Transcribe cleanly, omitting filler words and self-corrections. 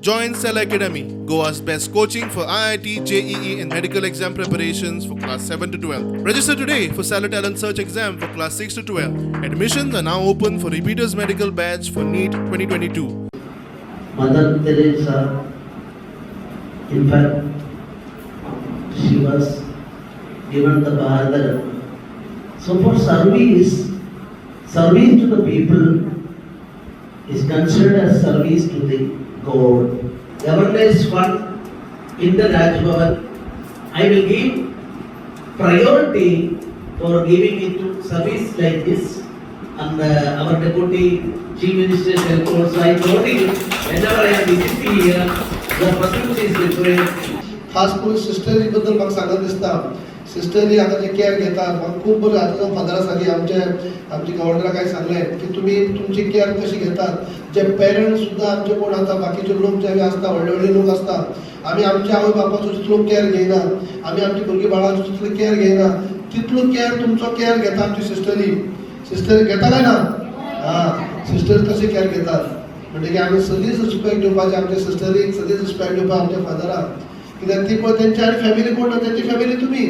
Join Cell Academy, Goa's best coaching for IIT, JEE and medical exam preparations for class 7 to 12. Register today for Cell Talent Search exam for class 6 to 12. Admissions are now open for repeaters medical batch for NEET 2022. Mother Teresa, in fact, she was given the Bharat. So for service to the people is considered as service to the God. Awareness fund in the Raj Bhavan, I will give priority for giving it to service like this. And our deputy chief minister also, I told him whenever I am visiting here, the person is referring. खास करून सिस्टरी बद्दल म्हाका सांगत दिसता. सिस्टरी आता जे care घेतात म्हाका खूब बरें आता 15 साली आमचे गव्हर्नरा काय सांगलें की तुम्ही तुमची केअर कशी घेतात. जे पेरेंट्स सुद्धा आमचे कोण आता बाकीचे लोक जे आसता व्हडले लोक आसता, आमी आमच्या आवय बापाचो जितलो केअर घेयना, आमी आमची भुरगीं बाळांचो जितलो केअर घेयना, तितलो केअर तुमचो केअर घेता आमची सिस्टरी घेता काय ना. सिस्टर कशी केअर घेतात म्हणजे की आमी सगळीच रिस्पेक्ट दिवपाचे आमच्या सिस्टरीक, सगळीच रिस्पेक्ट दिवपाक आमच्या फादराक. कित्याक ती पळय तेंची आनी फॅमिली कोण ना, तेंची फॅमिली तुमी.